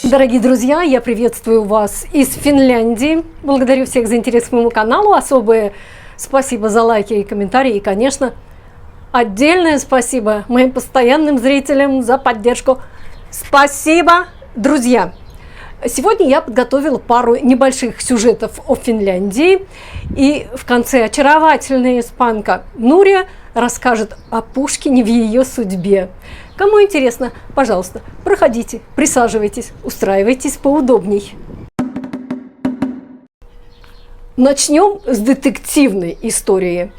Дорогие друзья, я приветствую вас из Финляндии. Благодарю всех за интерес к моему каналу. Особое спасибо за лайки и комментарии. И, конечно, отдельное спасибо моим постоянным зрителям за поддержку. Спасибо, друзья! Сегодня я подготовила пару небольших сюжетов о Финляндии. И в конце очаровательная испанка Нурия расскажет о Пушкине в ее судьбе. Кому интересно, пожалуйста, проходите, присаживайтесь, устраивайтесь поудобней. Начнем с детективной истории.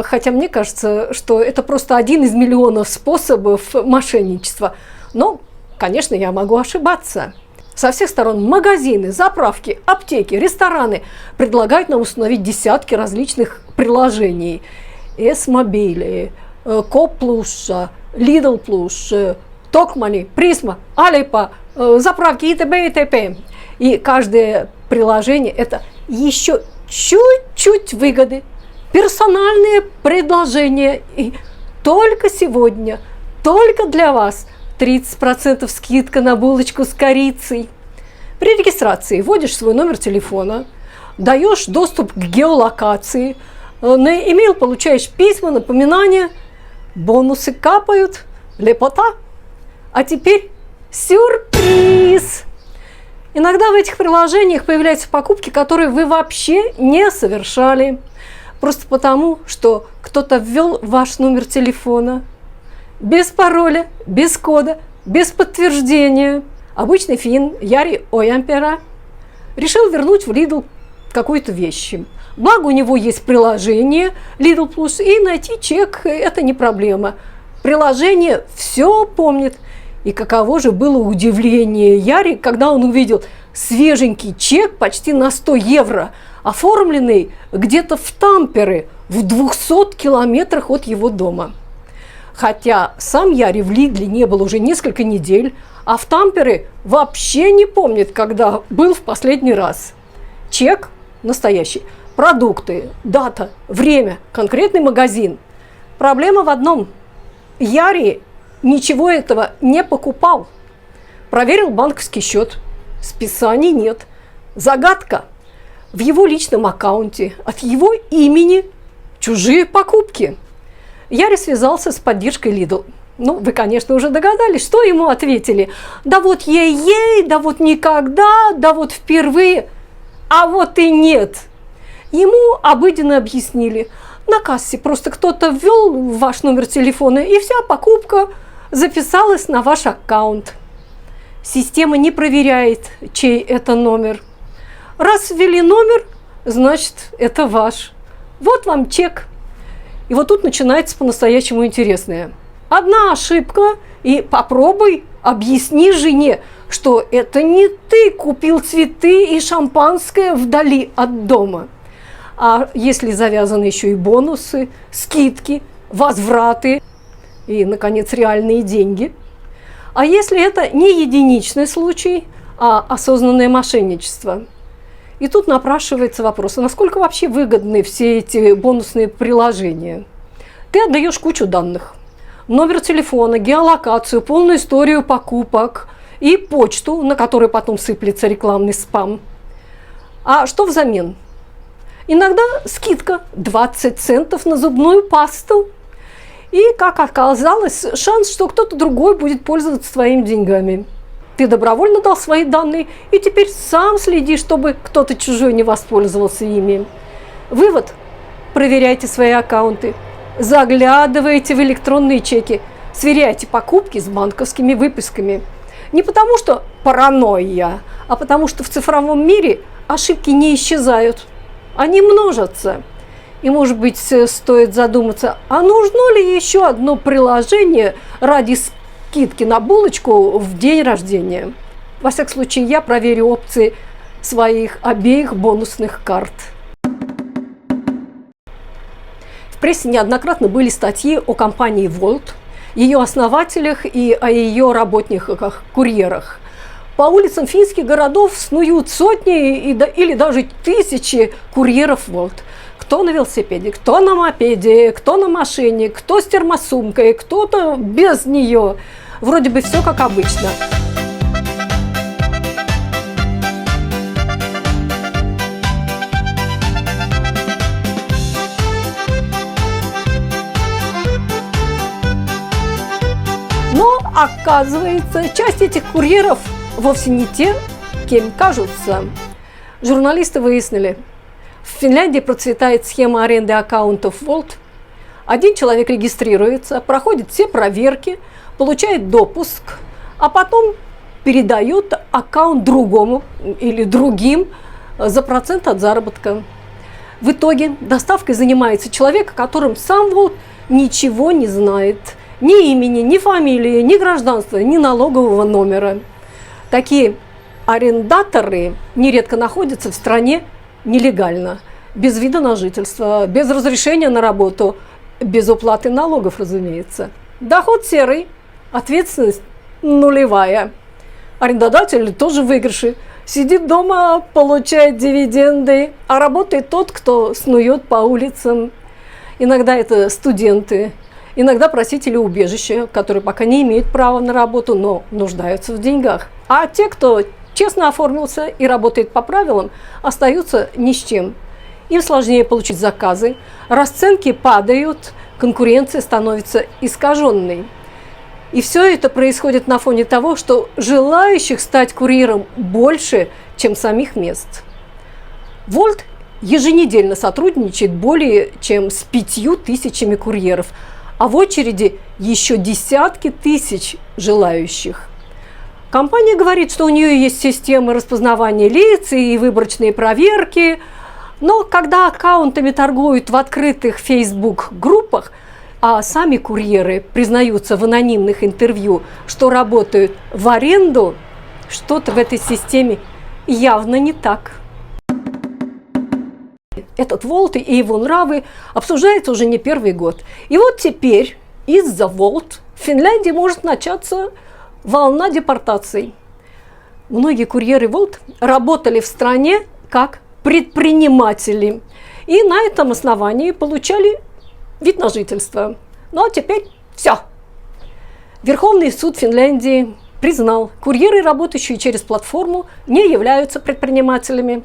Хотя мне кажется, что это просто один из миллионов способов мошенничества. Но, конечно, я могу ошибаться. Со всех сторон магазины, заправки, аптеки, рестораны предлагают нам установить десятки различных приложений. S-мобили, Коплуша, Lidl Plus, Токмани, Присма, Алипа, заправки и т.п. и т.п. И каждое приложение – это еще чуть-чуть выгоды, персональные предложения. И только сегодня, только для вас 30% скидка на булочку с корицей. При регистрации вводишь свой номер телефона, даешь доступ к геолокации, на имейл получаешь письма, напоминания, бонусы капают, лепота. А теперь сюрприз! Иногда в этих приложениях появляются покупки, которые вы вообще не совершали. Просто потому, что кто-то ввел ваш номер телефона без пароля, без кода, без подтверждения. Обычный финн Яри Оямпера решил вернуть в Lidl какую-то вещь. Благо у него есть приложение Lidl Plus, и найти чек – это не проблема. Приложение все помнит. И каково же было удивление Яри, когда он увидел свеженький чек почти на 100 евро, оформленный где-то в Тампере, в 200 километрах от его дома. Хотя сам Яри в Лидле не был уже несколько недель, а в Тампере вообще не помнит, когда был в последний раз. Чек настоящий. Продукты, дата, время, конкретный магазин. Проблема в одном. Яри ничего этого не покупал. Проверил банковский счет. Списаний нет. Загадка. В его личном аккаунте от его имени чужие покупки. Яри связался с поддержкой Lidl. Ну, вы, конечно, уже догадались, что ему ответили. Да вот ей-ей, да вот никогда, да вот впервые. А вот и нет. Ему обыденно объяснили. На кассе просто кто-то ввел ваш номер телефона, и вся покупка записалась на ваш аккаунт. Система не проверяет, чей это номер. Раз ввели номер, значит, это ваш. Вот вам чек. И вот тут начинается по-настоящему интересное. Одна ошибка, и попробуй объясни жене, что это не ты купил цветы и шампанское вдали от дома. А если завязаны еще и бонусы, скидки, возвраты и, наконец, реальные деньги? А если это не единичный случай, а осознанное мошенничество? И тут напрашивается вопрос, а насколько вообще выгодны все эти бонусные приложения? Ты отдаешь кучу данных. Номер телефона, геолокацию, полную историю покупок и почту, на которой потом сыплется рекламный спам. А что взамен? Иногда скидка 20 центов на зубную пасту. И, как оказалось, шанс, что кто-то другой будет пользоваться твоими деньгами. Ты добровольно дал свои данные и теперь сам следи, чтобы кто-то чужой не воспользовался ими. Вывод. Проверяйте свои аккаунты. Заглядывайте в электронные чеки. Сверяйте покупки с банковскими выписками. Не потому что паранойя, а потому что в цифровом мире ошибки не исчезают. Они множатся. И, может быть, стоит задуматься, а нужно ли еще одно приложение ради скидки на булочку в день рождения? Во всяком случае, я проверю опции своих обеих бонусных карт. В прессе неоднократно были статьи о компании Wolt, ее основателях и о ее работниках-курьерах. По улицам финских городов снуют сотни или даже тысячи курьеров Wolt. Кто на велосипеде, кто на мопеде, кто на машине, кто с термосумкой, кто-то без нее. Вроде бы все как обычно. Оказывается, часть этих курьеров вовсе не те, кем кажутся. Журналисты выяснили, в Финляндии процветает схема аренды аккаунтов Volt. Один человек регистрируется, проходит все проверки, получает допуск, а потом передает аккаунт другому или другим за процент от заработка. В итоге доставкой занимается человек, о котором сам Volt ничего не знает. Ни имени, ни фамилии, ни гражданства, ни налогового номера. Такие арендаторы нередко находятся в стране нелегально, без вида на жительство, без разрешения на работу, без уплаты налогов, разумеется. Доход серый, ответственность нулевая. Арендодатель тоже в выигрыше. Сидит дома, получает дивиденды, а работает тот, кто снует по улицам. Иногда это студенты, иногда просители убежища, которые пока не имеют права на работу, но нуждаются в деньгах. А те, кто честно оформился и работает по правилам, остаются ни с чем. Им сложнее получить заказы, расценки падают, конкуренция становится искаженной. И все это происходит на фоне того, что желающих стать курьером больше, чем самих мест. Volt еженедельно сотрудничает более чем с 5000 курьеров, а в очереди еще десятки тысяч желающих. Компания говорит, что у нее есть система распознавания лиц и выборочные проверки, но когда аккаунтами торгуют в открытых Facebook-группах, а сами курьеры признаются в анонимных интервью, что работают в аренду, что-то в этой системе явно не так. Этот Volt и его нравы обсуждаются уже не первый год. И вот теперь из-за Volt в Финляндии может начаться волна депортаций. Многие курьеры Volt работали в стране как предприниматели и на этом основании получали вид на жительство. Ну а теперь все. Верховный суд Финляндии признал, курьеры, работающие через платформу, не являются предпринимателями.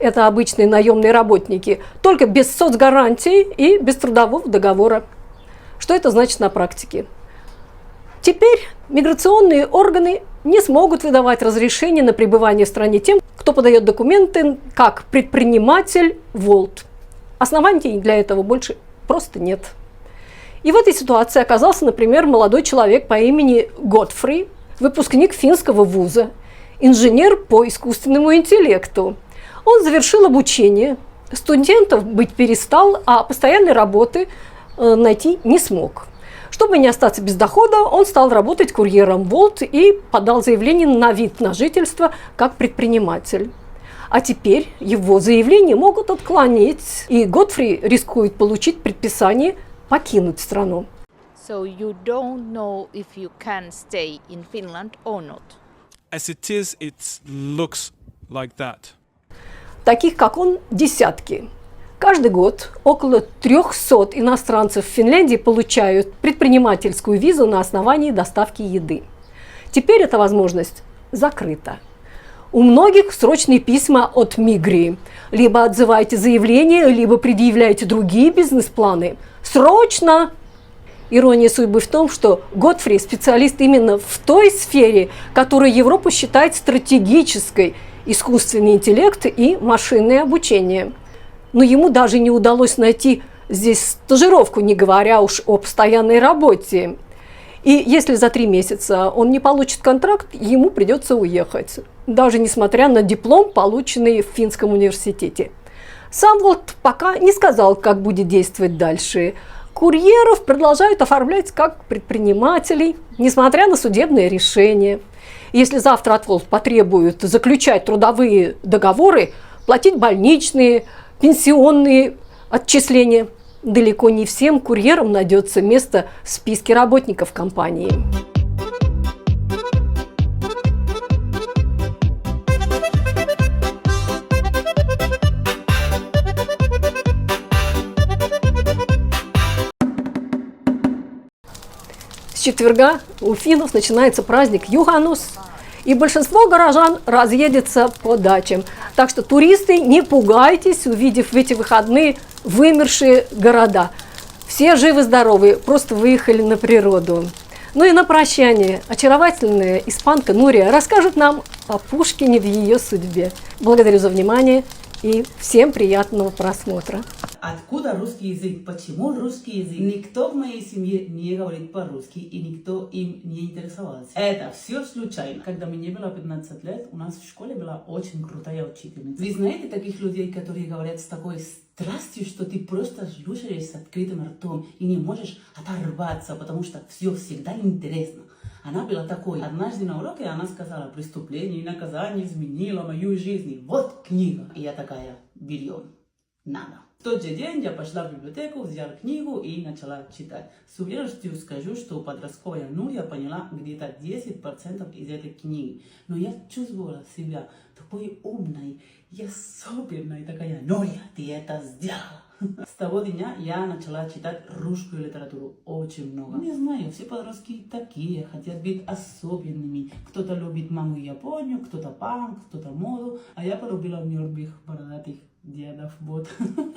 Это обычные наемные работники, только без соцгарантий и без трудового договора. Что это значит на практике? Теперь миграционные органы не смогут выдавать разрешение на пребывание в стране тем, кто подает документы как предприниматель Volt. Оснований для этого больше просто нет. И в этой ситуации оказался, например, молодой человек по имени Годфри, выпускник финского вуза, инженер по искусственному интеллекту. Он завершил обучение, студентов быть перестал, а постоянной работы найти не смог. Чтобы не остаться без дохода, он стал работать курьером Volt и подал заявление на вид на жительство как предприниматель. А теперь его заявление могут отклонить, и Годфри рискует получить предписание покинуть страну. So you don't know if you can stay in Finland or not. As it is, it looks like that. Таких, как он, десятки. Каждый год около 300 иностранцев в Финляндии получают предпринимательскую визу на основании доставки еды. Теперь эта возможность закрыта. У многих срочные письма от Мигрии. Либо отзывайте заявление, либо предъявляйте другие бизнес-планы. Срочно! Ирония судьбы в том, что Годфри специалист именно в той сфере, которую Европа считает стратегической – искусственный интеллект и машинное обучение. Но ему даже не удалось найти здесь стажировку, не говоря уж о постоянной работе. И если за 3 месяца он не получит контракт, ему придется уехать, даже несмотря на диплом, полученный в Финском университете. Сам Volt пока не сказал, как будет действовать дальше. Курьеров продолжают оформлять как предпринимателей, несмотря на судебное решение. Если завтра от Volt потребуют заключать трудовые договоры, платить больничные, пенсионные отчисления, далеко не всем курьерам найдется место в списке работников компании. С четверга у финнов начинается праздник Юханус, и большинство горожан разъедется по дачам. Так что туристы, не пугайтесь, увидев в эти выходные вымершие города. Все живы-здоровы, просто выехали на природу. Ну и на прощание очаровательная испанка Нурия расскажет нам о Пушкине в ее судьбе. Благодарю за внимание и всем приятного просмотра. Откуда русский язык? Почему русский язык? Никто в моей семье не говорит по-русски, и никто им не интересовался. Это все случайно. Когда мне было 15 лет, у нас в школе была очень крутая учительница. Вы знаете таких людей, которые говорят с такой страстью, что ты просто слушаешь с открытым ртом и не можешь оторваться, потому что все всегда интересно. Она была такой. Однажды на уроке она сказала: «Преступление и наказание изменило мою жизнь. Вот книга». И я такая: берем. Надо. В тот же день я пошла в библиотеку, взяла книгу и начала читать. С уверенностью скажу, что подростковая Нурия поняла где-то 10% из этой книги. Но я чувствовала себя такой умной и особенной, такая: Нурия, ты это сделала. С того дня я начала читать русскую литературу очень много. Не знаю, все подростки такие, хотят быть особенными. Кто-то любит маму и Японию, кто-то панк, кто-то моду, а я полюбила мёртвых бородатых дедов, вот.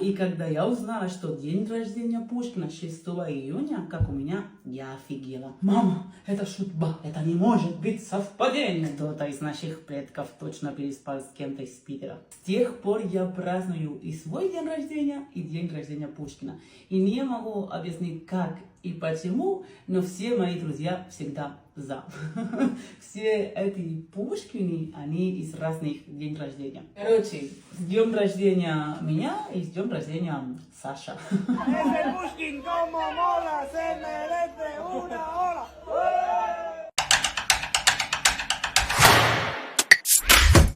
И когда я узнала, что день рождения Пушкина 6 июня, как у меня, я офигела. Мама, это судьба, это не может быть совпадение. Кто-то из наших предков точно переспал с кем-то из Питера. С тех пор я праздную и свой день рождения, и день рождения Пушкина. И не могу объяснить, как и почему, но все мои друзья всегда за. Все эти Пушкины, они из разных дней рождения. Короче, с днем рождения меня и с днем рождения Саша. Ese Pushkin como mola, se merece una ola.